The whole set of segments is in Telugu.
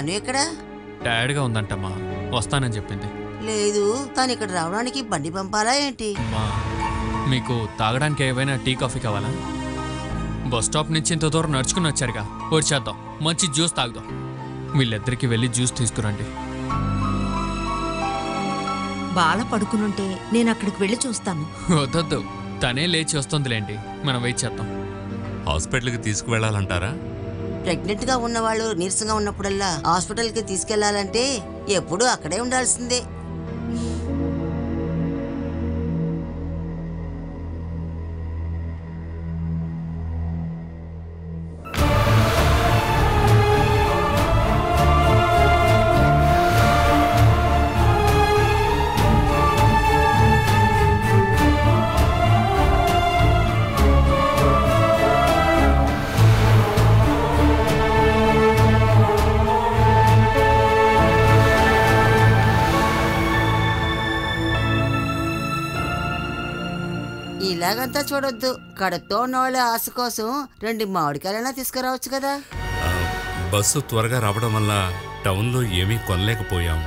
భాను ఎక్కడ? టైర్డ్గా ఉందంటమ్మా, వస్తానని చెప్పింది. లేదు, తను ఇక్కడ రావడానికి బండి పంపాలా ఏంటి? మీకు తాగడానికి ఏవైనా టీ కాఫీ కావాలా? బస్ స్టాప్ నుంచి ఇంత దూరం నడుచుకుని వచ్చారుగా, వచ్చేద్దాం, మంచి జ్యూస్ తాగుదాం. వీళ్ళిద్దరికి వెళ్ళి జ్యూస్ తీసుకురండి. బాల పడుకునుంటే నేను అక్కడికి వెళ్ళి చూస్తాను. వద్దొద్దు, తనే లేచి వస్తుందిలేండి, మనం వెయిట్ చేద్దాం. హాస్పిటల్కి తీసుకువెళ్ళాలంటారా? ప్రెగ్నెంట్ గా ఉన్న వాళ్ళు నీరసంగా ఉన్నప్పుడల్లా హాస్పిటల్ కి తీసుకెళ్లాలంటే ఎప్పుడూ అక్కడే ఉండాల్సిందే. ఇలాగంతా చూడొద్దు. కడుపుతో ఉన్న వాళ్ళ ఆశ కోసం 2 మామిడికాయలైనా తీసుకురావచ్చు కదా. బస్సు త్వరగా రావడం వల్ల టౌన్లో ఏమీ కొనలేకపోయాం.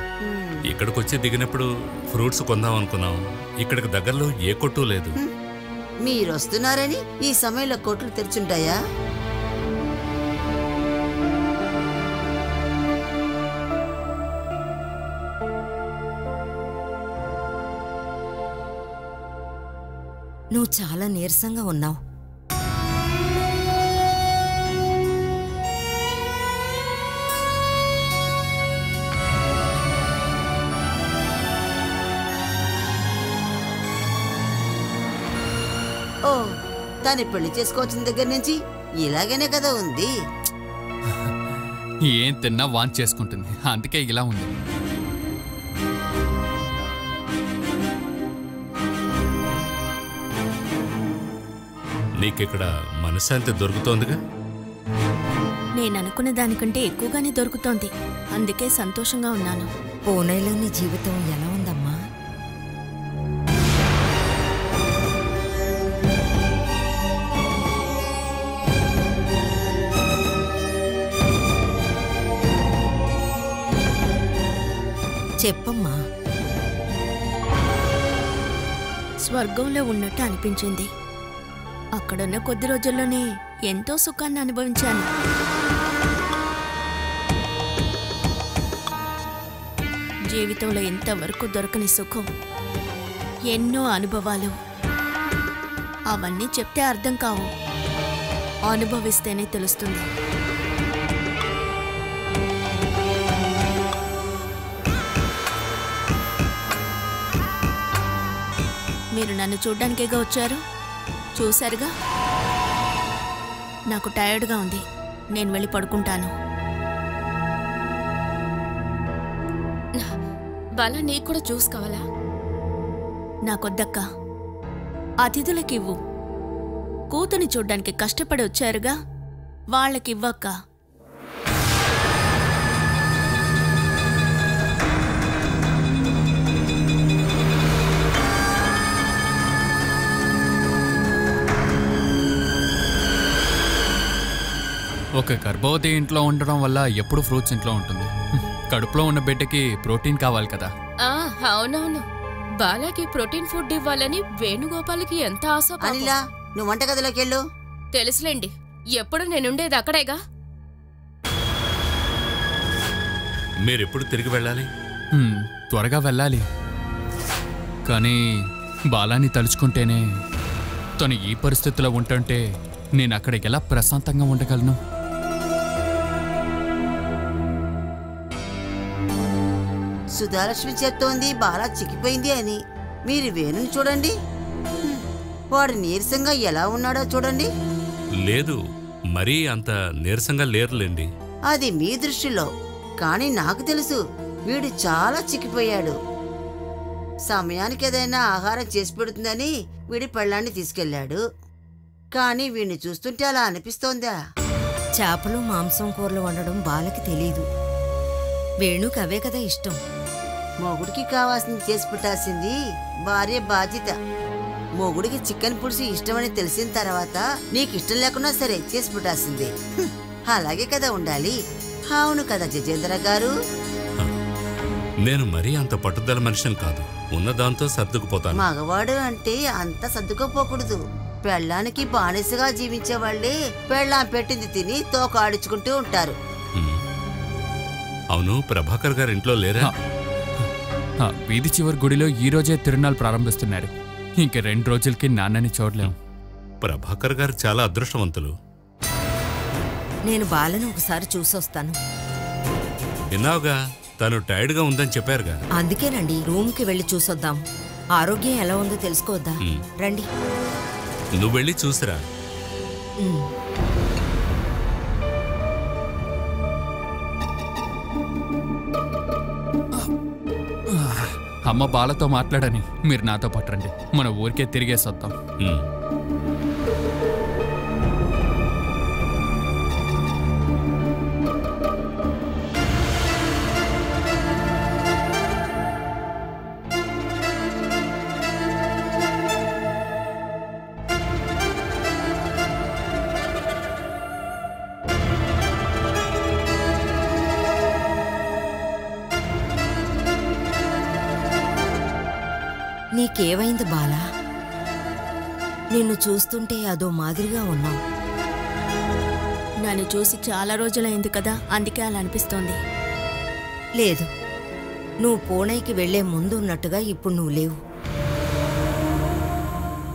ఇక్కడికి వచ్చి దిగినప్పుడు ఫ్రూట్స్ కొందాం అనుకున్నాం. ఇక్కడికి దగ్గరలో ఏ కొట్టు లేదు. మీరు వస్తున్నారని ఈ సమయంలో కొట్లు తెరుచుంటాయా? నువ్వు చాలా నీరసంగా ఉన్నావు. ఓ, తను పెళ్లి చేసుకోవచ్చిన దగ్గర నుంచి ఇలాగనే కదా ఉంది. ఏం తిన్నా వాంట్ చేసుకుంటుంది, అందుకే ఇలా ఉంది. నీకిక్కడ మనశ్శాంతి దొరుకుతోందిగా? నేననుకున్న దానికంటే ఎక్కువగానే దొరుకుతోంది, అందుకే సంతోషంగా ఉన్నాను. పూణేలోని జీవితం ఎలా ఉందమ్మా? చెప్పమ్మా. స్వర్గంలో ఉన్నట్టు అనిపించింది. అక్కడున్న కొద్ది రోజుల్లోనే ఎంతో సుఖాన్ని అనుభవించాను. జీవితంలో ఇంతవరకు దొరకని సుఖం, ఎన్నో అనుభవాలు. అవన్నీ చెప్తే అర్థం కావు, అనుభవిస్తేనే తెలుస్తుంది. మీరు నన్ను చూడ్డానికేగా వచ్చారు, చూశారుగా. నాకు టైర్డ్గా ఉంది, నేను వెళ్ళి పడుకుంటాను. బాలా, నీకు కూడా జ్యూస్ కావాలా? నాకొద్దక్క, అతిథులకివ్వు. కూతుని చూడ్డానికి కష్టపడి వచ్చారుగా, వాళ్ళకివ్వక్క. ఒక గర్భవతి ఇంట్లో ఉండడం వల్ల ఎప్పుడు ఫ్రూట్స్ ఇంట్లో ఉంటుంది. కడుపులో ఉన్న బిడ్డకి ప్రోటీన్ కావాలి కదా. అవునవును, బాలాకి ప్రోటీన్ ఫుడ్ ఇవ్వాలని వేణుగోపాల్కి ఎంత ఆశ. అనిలా, నువ్వు వంటగదిలోకి వెళ్ళు. తెలుసులేండి, ఎప్పుడు నేనుండేది అక్కడేగా. మీరెప్పుడు తిరిగి వెళ్ళాలి? త్వరగా వెళ్ళాలి, కానీ బాలాని తలుచుకుంటేనే, తను ఈ పరిస్థితిలో ఉంటుంటే నేను అక్కడికి ఎలా ప్రశాంతంగా ఉండగలను? సుధాలక్ష్మి చెప్తోంది బాలా చిక్కిపోయింది అని. మీరు వేణుని చూడండి, వాడు నీరసంగా ఎలా ఉన్నాడో చూడండి. లేదు, మరీ అంత నీరసంగా లేరులేండి. అది మీ దృష్టిలో, కానీ నాకు తెలుసు వీడు చాలా చిక్కిపోయాడు. సమయానికి ఏదైనా ఆహారం చేసి పెడుతుందని వీడి పెళ్ళాన్ని తీసుకెళ్లాడు. కానీ వీడిని చూస్తుంటే అలా అనిపిస్తోందా? చేపలు మాంసం కూరలు వండడం బాలకి తెలీదు. వేణుకి అవే కదా ఇష్టం. మొగుడికి కావాల్సింది చేసి పెట్టాల్సింది భార్య బాధ్యత. మొగుడికి చికెన్ పులుసు ఇష్టమని తెలిసిన తర్వాత నీకు ఇష్టం లేకున్నా సరే చేసి పెట్టాల్సిందే. అలాగే కదా ఉండాలి. అవును కదా జితేంద్ర గారు. నేను మరీ అంత పట్టుదల మనిషిని కాదు. ఉన్నదాంతో సర్దుకుపోతాను. మగవాడు అంటే అంత సర్దుకోపోకూడదు. పెళ్ళానికి బానిసగా జీవించే వాళ్ళే పెళ్ళాం పెట్టింది తిని తోకాడించుకుంటూ ఉంటారు. అవును, ప్రభాకర్ గారు ఇంట్లో లేరా? వీధి చివరి గుడిలో ఈ రోజే తిరునాళ్ళు ప్రారంభిస్తున్నారు. ఇంక 2 రోజులకి నాన్నని చూడలేం. ప్రభాకర్ గారు చాలా అదృష్టవంతులు. నేను బాలను ఒకసారి చూసొస్తాను. విన్నావుగా, తను టైర్డ్గా ఉందని చెప్పారుగా. అందుకేనండి రూమ్కి వెళ్ళి చూసొద్దాం. ఆరోగ్యం ఎలా ఉందో తెలుసుకోవద్దా? రండి. నువ్వు వెళ్ళి చూసిరా. అమ్మ బాలతో మాట్లాడని మీరు నాతో పట్టండి. మన ఊరికే తిరిగేసొద్దాం. నీకేమైంది బాలా? నిన్ను చూస్తుంటే అదో మాదిరిగా ఉన్నావు. నన్ను చూసి చాలా రోజులైంది కదా, అందుకే అలా అనిపిస్తోంది. లేదు, నువ్వు పూణేకి వెళ్లే ముందు ఉన్నట్టుగా ఇప్పుడు నువ్వు లేవు.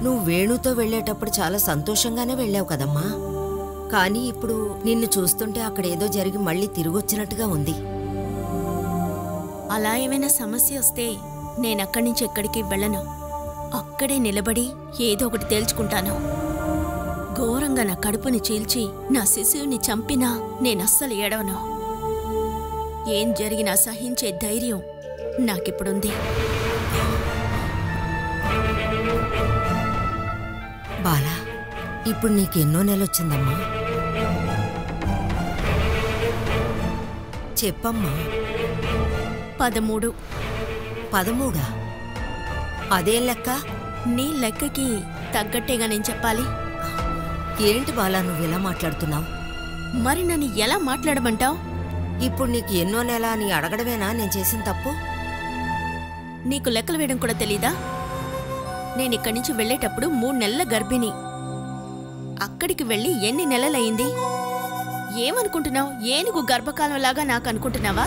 నువ్వు వేణుతో వెళ్లేటప్పుడు చాలా సంతోషంగానే వెళ్ళావు కదమ్మా. కానీ ఇప్పుడు నిన్ను చూస్తుంటే అక్కడేదో జరిగి మళ్ళీ తిరిగొచ్చినట్టుగా ఉంది. అలా ఏమైనా సమస్య వస్తే నేనక్కడి నుంచి ఎక్కడికి వెళ్ళను. అక్కడే నిలబడి ఏదో ఒకటి తేల్చుకుంటాను. ఘోరంగా నా కడుపుని చీల్చి నా శిశువుని చంపినా నేనస్సలు ఏడవను. ఏం జరిగినా సహించే ధైర్యం నాకిప్పుడుంది. బాలా, ఇప్పుడు నీకెన్నో నెలొచ్చిందమ్మా? చెప్పమ్మా. 13. 13? అదేం లెక్క? నీ లెక్కకి తగ్గట్టేగా నేను చెప్పాలి. ఏంటి బాలా నువ్వెలా మాట్లాడుతున్నావు? మరి నన్ను ఎలా మాట్లాడమంటావు? ఇప్పుడు నీకు ఎన్నో నెల అని అడగడమేనా నేను చేసిన తప్పు? నీకు లెక్కలు వేయడం కూడా తెలీదా? నేనిక్కడి నుంచి వెళ్లేటప్పుడు 3 నెలల గర్భిణి. అక్కడికి వెళ్ళి ఎన్ని నెలలయ్యింది? ఏమనుకుంటున్నావు? ఏనుగు గర్భకాలంలాగా నాకు అనుకుంటున్నావా?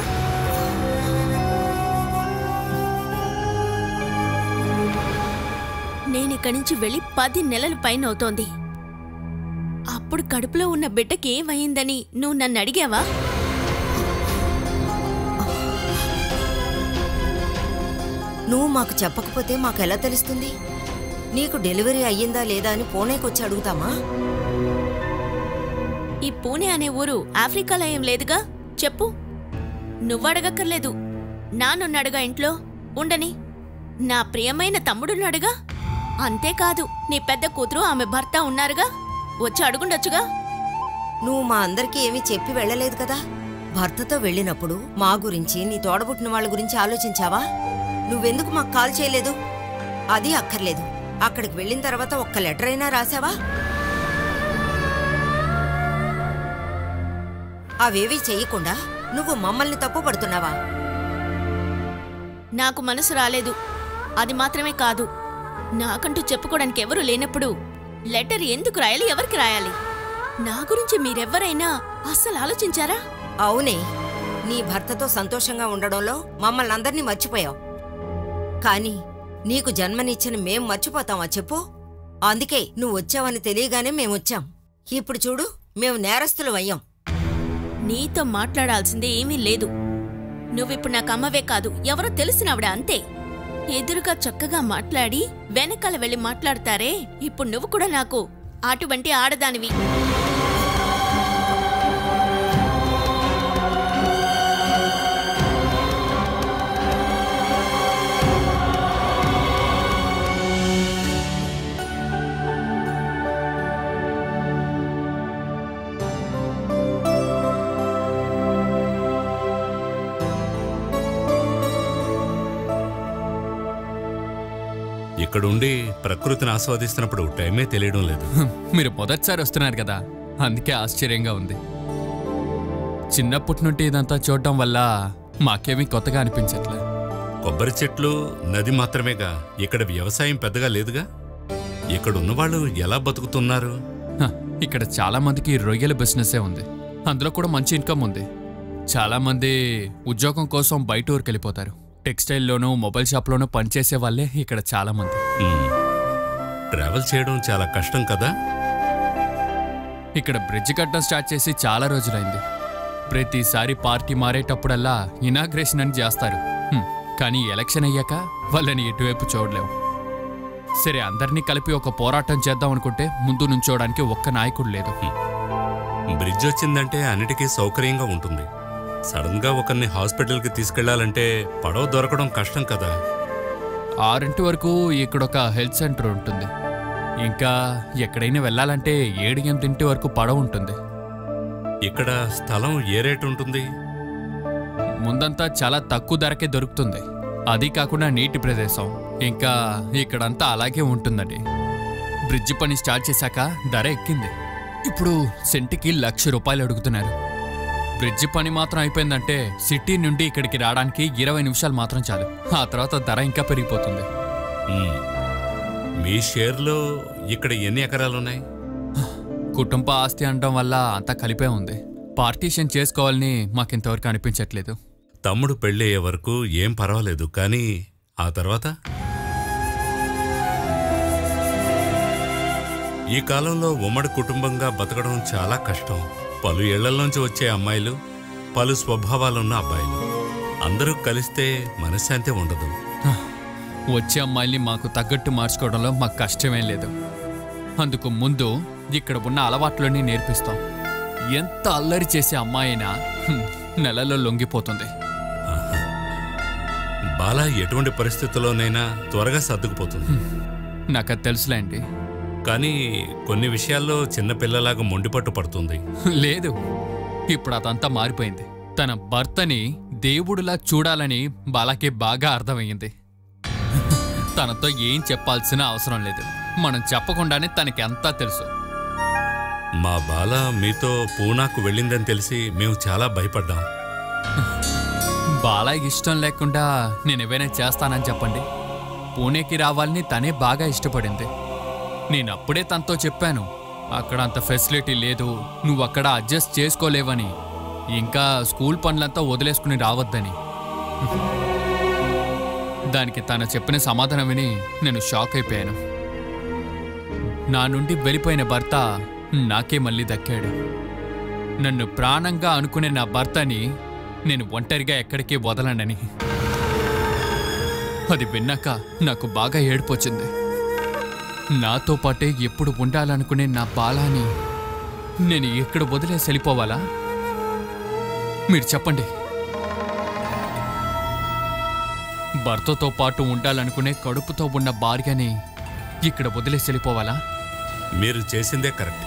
నేనిక్కడి నుంచి వెళ్ళి 10 నెలల పైన అవుతోంది. అప్పుడు కడుపులో ఉన్న బిడ్డకి ఏమయ్యిందని నువ్వు నన్ను అడిగావా? నువ్వు మాకు చెప్పకపోతే మాకెలా తెలుస్తుంది? నీకు డెలివరీ అయ్యిందా లేదా అని పూణేకొచ్చి అడుగుతామా? ఈ పూణే అనే ఊరు ఆఫ్రికాలో ఏం లేదుగా. చెప్పు. నువ్వడగక్కర్లేదు. నాన్నున్నాడుగా ఇంట్లో, ఉండని. నా ప్రియమైన తమ్ముడున్నాడుగా. అంతేకాదు నీ పెద్ద కూతురు ఆమె భర్త ఉన్నారుగా. వచ్చి అడుగుండొచ్చుగా. నువ్వు మా అందరికీ ఏమీ చెప్పి వెళ్ళలేదు కదా. భర్తతో వెళ్ళినప్పుడు మా గురించి, నీ తోడబుట్టిన వాళ్ళ గురించి ఆలోచించావా? నువ్వెందుకు మాకు కాల్ చేయలేదు? అది అక్కర్లేదు. అక్కడికి వెళ్ళిన తర్వాత ఒక్క లెటర్ అయినా రాసావా? అవేవీ చెయ్యకుండా నువ్వు మమ్మల్ని తప్పు పడుతున్నావా? నాకు మనసు రాలేదు. అది మాత్రమే కాదు, నాకంటూ చెప్పుకోవడానికి ఎవరూ లేనప్పుడు లెటర్ ఎందుకు రాయాలి? ఎవరికి రాయాలి? నా గురించి మీరెవ్వరైనా అస్సలు ఆలోచించారా? అవునే, నీ భర్తతో సంతోషంగా ఉండడంలో మమ్మల్ని అందరినీ మర్చిపోయావు. కానీ నీకు జన్మనిచ్చిన మేం మర్చిపోతావా చెప్పు? అందుకే నువ్వు వచ్చావని తెలియగానే మేమొచ్చాం. ఇప్పుడు చూడు, మేము నేరస్తులు అయ్యాం. నీతో మాట్లాడాల్సిందే ఏమీ లేదు. నువ్విప్పుడు నాకు అమ్మవే కాదు, ఎవరో తెలిసినవిడ అంతే. ఎదురుగా చక్కగా మాట్లాడి వెనకాల వెళ్ళి మాట్లాడతారే, ఇప్పుడు నువ్వు కూడా నాకు అటువంటి ఆడదానివి. ఇక్కడుండి ప్రకృతిని ఆస్వాదిస్తున్నప్పుడు టైమే తెలియడం లేదు. మీరు మొదటిసారి వస్తున్నారు కదా, అందుకే ఆశ్చర్యంగా ఉంది. చిన్నప్పటి నుండి ఇదంతా చూడటం వల్ల మాకేమీ కొత్తగా అనిపించట్లే. కొబ్బరి చెట్లు, నది మాత్రమేగా. ఇక్కడ వ్యవసాయం పెద్దగా లేదుగా. ఇక్కడ ఉన్నవాళ్ళు ఎలా బతుకుతున్నారు? ఇక్కడ చాలా మందికి రొయ్యల బిజినెసే ఉంది. అందులో కూడా మంచి ఇన్కమ్ ఉంది. చాలా మంది ఉద్యోగం కోసం బయట ఊరికి వెళ్ళిపోతారు. టెక్స్టైల్లోనూ మొబైల్ షాప్లోనూ పనిచేసే వాళ్ళే ఇక్కడ చాలా మంది. ట్రావెల్ చేయడం చాలా కష్టం కదా. ఇక్కడ బ్రిడ్జ్ కట్టడం స్టార్ట్ చేసి చాలా రోజులైంది. ప్రతిసారి పార్టీ మారేటప్పుడల్లా ఇనాగ్రేషన్ అని చేస్తారు. కానీ ఎలక్షన్ అయ్యాక వాళ్ళని ఎటువైపు చూడలేము. సరే, అందరినీ కలిపి ఒక పోరాటం చేద్దాం అనుకుంటే ముందు నుంచోడానికి ఒక్క నాయకుడు లేదు. బ్రిడ్జ్ వచ్చిందంటే అన్నిటికీ సౌకర్యంగా ఉంటుంది. సడన్ గా ఒకరిని హాస్పిటల్కి తీసుకెళ్లాలంటే పడవ దొరకడం కష్టం కదా. 6 వరకు ఇక్కడొక హెల్త్ సెంటర్ ఉంటుంది. ఇంకా ఎక్కడైనా వెళ్ళాలంటే 7-8 వరకు పడవ ఉంటుంది. ఇక్కడ స్థలం ఏ రేటు ఉంటుంది? ముందంతా చాలా తక్కువ ధరకే దొరుకుతుంది. అది కాకుండా నీటి ప్రదేశం. ఇంకా ఇక్కడంతా అలాగే ఉంటుందండి. బ్రిడ్జ్ పని స్టార్ట్ చేశాక ధర ఎక్కింది. ఇప్పుడు సెంటుకి ₹1,00,000 అడుగుతున్నారు. బ్రిడ్జ్ పని మాత్రం అయిపోయిందంటే సిటీ నుండి ఇక్కడికి రావడానికి 20 నిమిషాలు మాత్రం చాలు. ఆ తర్వాత ధర ఇంకా పెరిగిపోతుంది. మీ షేర్లో ఇక్కడ ఎన్ని ఎకరాలున్నాయి? కుటుంబ ఆస్తి అనడం వల్ల అంతా కలిపే ఉంది. పార్టీషన్ చేసుకోవాలని మాకింతవరకు అనిపించట్లేదు. తమ్ముడు పెళ్ళయ్యే వరకు ఏం పర్వాలేదు, కానీ ఆ తర్వాత? ఈ కాలంలో ఉమ్మడి కుటుంబంగా బతకడం చాలా కష్టం. పలు ఇళ్లలోంచి వచ్చే అమ్మాయిలు, పలు స్వభావాలున్న అబ్బాయిలు, అందరూ కలిస్తే మనశ్శాంతి ఉండదు. వచ్చే అమ్మాయిల్ని మాకు తగ్గట్టు మార్చుకోవడంలో మాకు కష్టమేం లేదు. అందుకు ముందు ఇక్కడ ఉన్న అలవాట్లన్నీ నేర్పిస్తాం. ఎంత అల్లరి చేసే అమ్మాయినా నెలలో లొంగిపోతుంది. బాలా ఎటువంటి పరిస్థితుల్లోనైనా త్వరగా సర్దుకుపోతుంది. నాకు అది తెలుసులేండి. కానీ కొన్ని విషయాల్లో చిన్నపిల్లలాగా మొండిపట్టు పడుతుంది. లేదు, ఇప్పుడు అదంతా మారిపోయింది. తన భర్తని దేవుడిలా చూడాలని బాలాకి బాగా అర్థమయ్యింది. తనతో ఏం చెప్పాల్సిన అవసరం లేదు. మనం చెప్పకుండానే తనకి అంతా తెలుసు. మా బాల మీతో పూనాకు వెళ్ళిందని తెలిసి మేము చాలా భయపడ్డాం. బాలాకి ఇష్టం లేకుండా నేను ఏవైనా చేస్తానని చెప్పండి. పూణేకి రావాలని తనే బాగా ఇష్టపడింది. నేనప్పుడే తనతో చెప్పాను, అక్కడ అంత ఫెసిలిటీ లేదు, నువ్వు అక్కడ అడ్జస్ట్ చేసుకోలేవని, ఇంకా స్కూల్ పనులంతా వదిలేసుకుని రావద్దని. దానికి తను చెప్పిన సమాధానం విని నేను షాక్ అయిపోయాను. నా నుండి వెళ్ళిపోయిన భర్త నాకే మళ్ళీ దక్కాడు. నన్ను ప్రాణంగా అనుకునే నా భర్తని నేను ఒంటరిగా ఎక్కడికి వదలనని. అది విన్నాక నాకు బాగా ఏడుపొచ్చింది. నాతో పాటే ఎప్పుడు ఉండాలనుకునే నా బాలాని నేను ఇక్కడ వదిలేసి వెళ్ళిపోవాలా? మీరు చెప్పండి. భర్తతో పాటు ఉండాలనుకునే కడుపుతో ఉన్న భార్యని ఇక్కడ వదిలేసి వెళ్ళిపోవాలా? మీరు చేసిందే కరెక్ట్.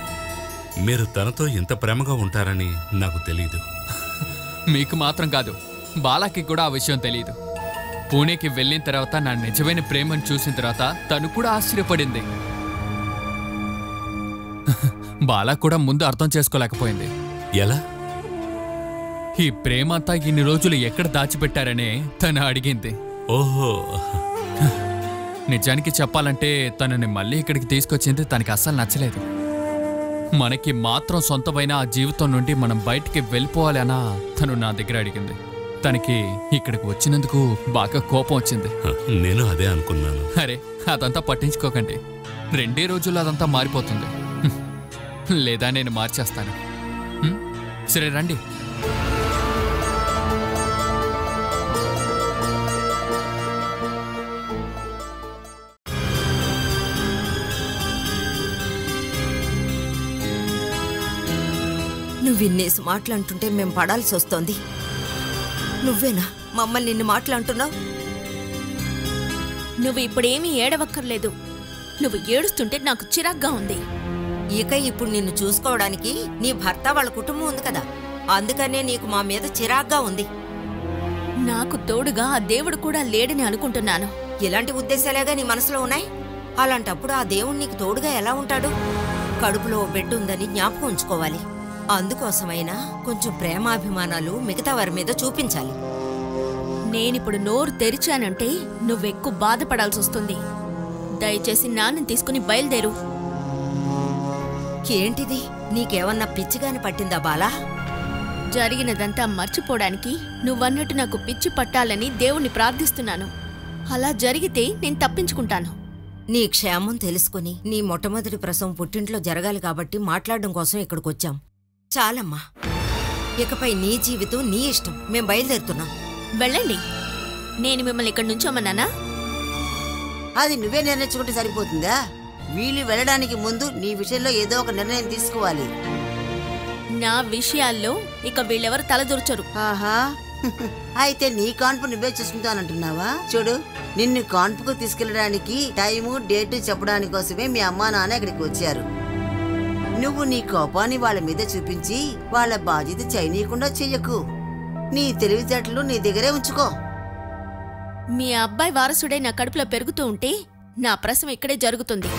మీరు తనతో ఇంత ప్రేమగా ఉంటారని నాకు తెలీదు. మీకు మాత్రం కాదు, బాలాకి కూడా ఆ విషయం తెలియదు. పూణేకి వెళ్ళిన తర్వాత నా నిజమైన ప్రేమను చూసిన తర్వాత తను కూడా ఆశ్చర్యపడింది. బాలా కూడా ముందు అర్థం చేసుకోలేకపోయింది. ఎలా? ఈ ప్రేమ అంతా ఇన్ని రోజులు ఎక్కడ దాచిపెట్టారనే తను అడిగింది. ఓహో, నిజానికి చెప్పాలంటే తనని మళ్ళీ ఇక్కడికి తీసుకొచ్చింది తనకి అస్సలు నచ్చలేదు. మనకి మాత్రం సొంతమైన ఆ జీవితం నుండి మనం బయటికి వెళ్ళిపోవాలి అనా తను నా దగ్గర అడిగింది. తనకి ఇక్కడికి వచ్చినందుకు బాగా కోపం వచ్చింది. నేను అదే అనుకున్నాను. అరే, అదంతా పట్టించుకోకండి. 2 రోజుల్లో అదంతా మారిపోతుంది. లేదా నేను మార్చేస్తాను. సరే రండి. నువ్వు ఇన్నేసి మాటలంటుంటే మేం పడాల్సి వస్తోంది. నువ్వేనా మమ్మల్ని నిన్ను మాటలంటున్నావు? నువ్వు ఇప్పుడేమీ ఏడవక్కర్లేదు. నువ్వు ఏడుస్తుంటే నాకు చిరాగ్గా ఉంది. ఇక ఇప్పుడు నిన్ను చూసుకోవడానికి నీ భర్త వాళ్ళ కుటుంబం ఉంది కదా, అందుకనే నీకు మా మీద చిరాగ్గా ఉంది. నాకు తోడుగా ఆ దేవుడు కూడా లేడని అనుకుంటున్నాను. ఇలాంటి ఉద్దేశాలేగా నీ మనసులో ఉన్నాయి. అలాంటప్పుడు ఆ దేవుడు నీకు తోడుగా ఎలా ఉంటాడు? కడుపులో బిడ్డ ఉందని జ్ఞాపకం ఉంచుకోవాలి. అందుకోసమైనా కొంచెం ప్రేమాభిమానాలు మిగతా వారి మీద చూపించాలి. నేనిప్పుడు నోరు తెరిచానంటే నువ్వెక్కువ బాధపడాల్సి వస్తుంది. దయచేసి నాన్నని తీసుకుని బయలుదేరు. ఏంటిది? నీకేమన్నా పిచ్చిగాని పట్టిందా బాలా? జరిగినదంతా మర్చిపోవడానికి నువ్వన్నట్టు నాకు పిచ్చి పట్టాలని దేవుణ్ణి ప్రార్థిస్తున్నాను. అలా జరిగితే నేను తప్పించుకుంటాను. నీ క్షేమం తెలుసుకుని నీ మొట్టమొదటి ప్రసవం పుట్టింట్లో జరగాలి కాబట్టి మాట్లాడడం కోసం ఇక్కడికొచ్చాం. చాలమ్మా, ఇకపై నీ జీవితం నీ ఇష్టం. మేం బయలుదేరుతున్నాం. వెళ్ళండి. నేను మిమ్మల్ని ఇక్కడి నుంచోమన్నానా? అది నువ్వే నిర్ణయించుకుంటే సరిపోతుందా? వీళ్ళు వెళ్ళడానికి ముందు నీ విషయంలో ఏదో ఒక నిర్ణయం తీసుకోవాలి. నా విషయాల్లో ఇక వీళ్ళెవరు తలదూర్చరు. ఆహా, అయితే నీ కాన్పు నువ్వే చూసుకుంటానంటున్నావా? చూడు, నిన్ను కాన్పుకు తీసుకెళ్ళడానికి టైము డేటు చెప్పడానికి కోసమే మీ అమ్మా నాన్న ఇక్కడికి వచ్చారు. నువ్వు నీ కోపాన్ని వాళ్ళ మీద చూపించి వాళ్ళ బాధ్యత చేయనీయకుండా చెయ్యకు. నీ తెలివితేటలు నీ దగ్గరే ఉంచుకో. మీ అబ్బాయి వారసుడై నా కడుపులో పెరుగుతూ ఉంటే నా ప్రసవం ఇక్కడే జరుగుతుంది.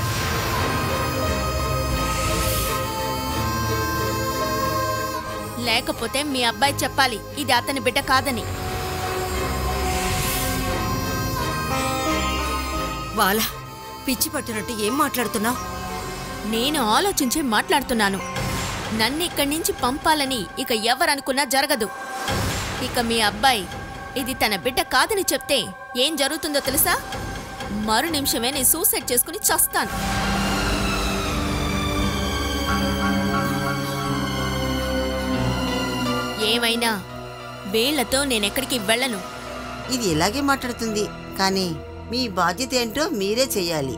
లేకపోతే మీ అబ్బాయి చెప్పాలి ఇది అతని బిడ్డ కాదని. బాలా, పిచ్చి పట్టినట్టు ఏం మాట్లాడుతున్నావు? నేను ఆలోచించి మాట్లాడుతున్నాను. నన్ను ఇక్కడి నుంచి పంపాలని ఇక ఎవరనుకున్నా జరగదు. ఇక మీ అబ్బాయి ఇది తన బిడ్డ కాదని చెప్తే ఏం జరుగుతుందో తెలుసా? మరు నిమిషమే నేను సూసైడ్ చేసుకుని చస్తాను. ఏమైనా వీళ్లతో నేనెక్కడికి వెళ్ళను. ఇది ఇలాగే మాట్లాడుతుంది, కానీ మీ బాధ్యత ఏంటో మీరే చెయ్యాలి.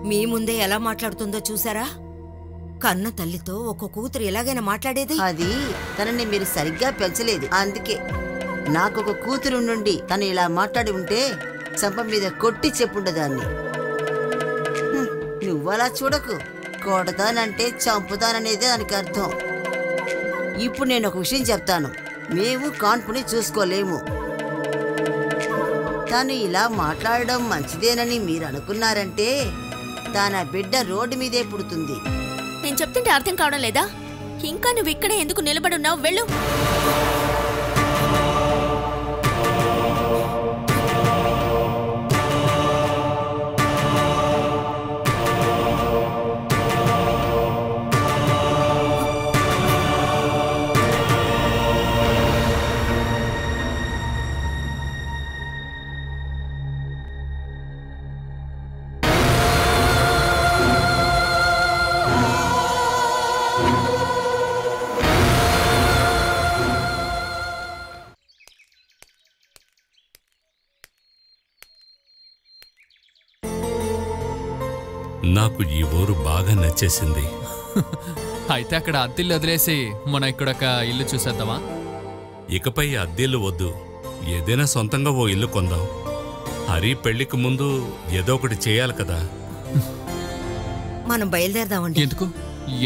మీ ముందే ఎలా మాట్లాడుతుందో చూసారా? కన్న తల్లితో ఒక కూతురు ఎలాగైనా మాట్లాడేది? అది తనని మీరు సరిగ్గా పెంచలేదు, అందుకే. నాకొక కూతురు నుండి తను ఇలా మాట్లాడి ఉంటే చంప మీద కొట్టి చెప్పుండదాన్ని. నువ్వలా చూడకు. కొడతానంటే చంపుతాననేదే దానికి అర్థం. ఇప్పుడు నేను ఒక విషయం చెప్తాను. మేము కాన్పుని చూసుకోలేము. తను ఇలా మాట్లాడడం మంచిదేనని మీరు అనుకున్నారంటే తన బిడ్డ రోడ్డు మీదే పుడుతుంది. నేను చెప్తుంటే అర్థం కావడం లేదా? ఇంకా నువ్వు ఇక్కడే ఎందుకు నిలబడున్నావు? వెళ్ళు. నాకు ఈ ఊరు బాగా నచ్చేసింది. అయితే అక్కడ అద్దెల్లు వదిలేసి మనం ఇక్కడ ఒక ఇల్లు చూసేద్దామా? ఇకపై అద్దెలు వద్దు, ఏదైనా సొంతంగా ఓ ఇల్లు కొందాం. హరి పెళ్లికి ముందు ఏదో ఒకటి చేయాలి కదా. మనం బయలుదేరదామండి.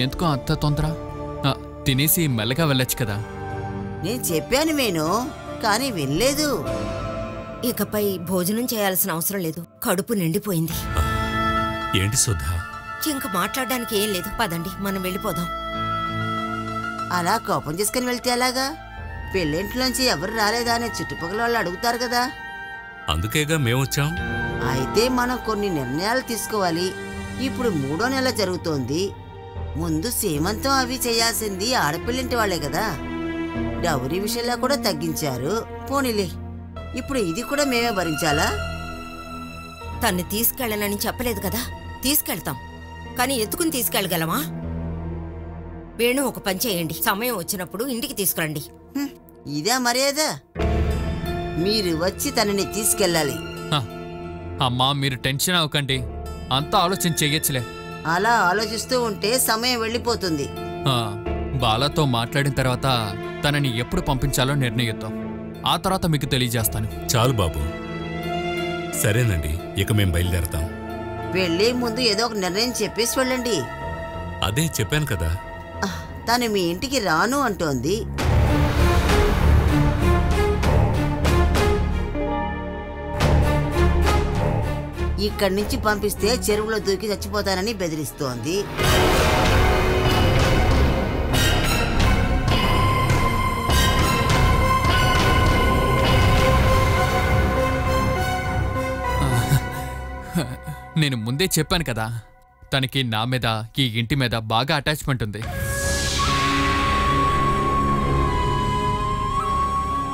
ఎందుకు అంత తొందర? తినేసి మెల్లగా వెళ్ళొచ్చు కదా. నేను చెప్పాను మేను, కానీ వినలేదు. ఇకపై భోజనం చేయాల్సిన అవసరం లేదు. కడుపు నిండిపోయింది. ఏంటి సుధా? ఇంక మాట్లాడడానికి ఏం లేదు. పదండి, మనం వెళ్ళిపోదాం. అలా కోపం చేసుకుని వెళ్తే ఎలాగా? పెళ్ళింట్లోంచి ఎవరు రాలేదా అని చుట్టుపక్కల వాళ్ళు అడుగుతారు కదా. అందుకేగా మేమొచ్చాం. అయితే మనం కొన్ని నిర్ణయాలు తీసుకోవాలి. ఇప్పుడు 3వ నెల జరుగుతోంది. ముందు సీమంతం అవి చేయాల్సింది ఆడపిల్లింటి వాళ్లే కదా. డౌరీ విషయంలో కూడా తగ్గించారు. పోనీలే, ఇప్పుడు ఇది కూడా మేమే భరించాలా? తన్ని తీసుకెళ్ళనని చెప్పలేదు కదా. తీసుకెళ్తాం, కానీ ఎత్తుకుని తీసుకెళ్ళగలమా? వేణు, ఒక పని చేయండి. సమయం వచ్చినప్పుడు ఇంటికి తీసుకురండి. ఇదే మర్యాద? మీరు వచ్చి తనని తీసుకెళ్ళాలి. అమ్మా, మీరు టెన్షన్ అవ్వకండి. అంతా ఆలోచన చెయ్యొచ్చులే. అలా ఆలోచిస్తూ ఉంటే సమయం వెళ్ళిపోతుంది. బాలాతో మాట్లాడిన తర్వాత తనని ఎప్పుడు పంపించాలో నిర్ణయిద్దాం. ఆ తర్వాత మీకు తెలియజేస్తాను. చాలు బాబు. సరేనండి, ఇక మేం బయలుదేరతాం. వెళ్ళే ముందు ఏదో ఒక నిర్ణయం చెప్పేసి వెళ్ళండి. అదే చెప్పాను కదా. తను మీ ఇంటికి రాను అంటోంది. ఇక్కడి నుంచి పంపిస్తే చెరువులో దూకి చచ్చిపోతానని బెదిరిస్తోంది. నేను ముందే చెప్పాను కదా, తనకి నా మీద ఈ ఇంటి మీద బాగా అటాచ్మెంట్ ఉంది.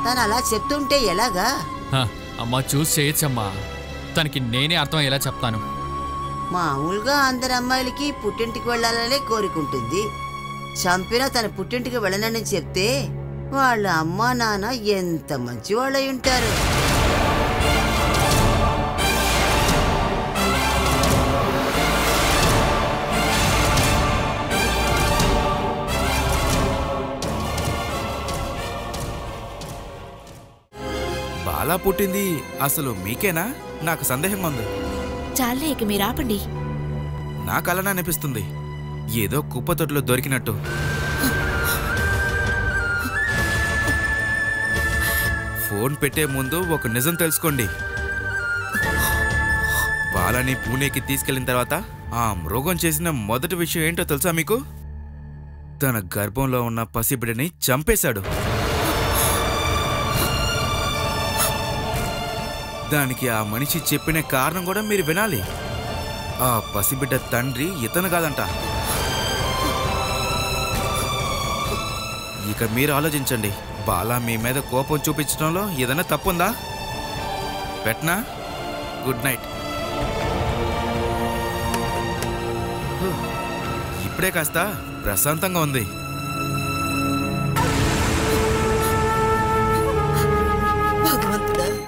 తను అలా చెప్తుంటే ఎలాగా? అమ్మా చూసి చేయొచ్చమ్మా, తనకి నేనే అర్థం ఎలా చెప్తాను. మామూలుగా అందరి అమ్మాయిలకి పుట్టింటికి వెళ్ళాలనే కోరుకుంటుంది. చంపినా తన పుట్టింటికి వెళ్ళనని చెప్తే వాళ్ళ అమ్మా నాన్న ఎంత మంచి వాళ్ళై ఉంటారు. బాలా పుట్టింది అసలు మీకేనా? నాకు సందేహంగా ఉంది. చాలే, ఇక మీరు ఆపండి. నాకు అలానే అనిపిస్తుంది, ఏదో కుప్పతొట్టులో దొరికినట్టు. ఫోన్ పెట్టే ముందు ఒక నిజం తెలుసుకోండి. బాలాని పూణేకి తీసుకెళ్లిన తర్వాత ఆ మృగం చేసిన మొదటి విషయం ఏంటో తెలుసా మీకు? తన గర్భంలో ఉన్న పసిబిడ్డని చంపేశాడు. దానికి ఆ మనిషి చెప్పిన కారణం కూడా మీరు వినాలి. ఆ పసిబిడ్డ తండ్రి ఇతను కాదంట. ఇక మీరు ఆలోచించండి, బాలా మీ మీద కోపం చూపించడంలో ఏదైనా తప్పుందా? పెట్టనా? Good night. ఇప్పుడే కాస్త ప్రశాంతంగా ఉంది.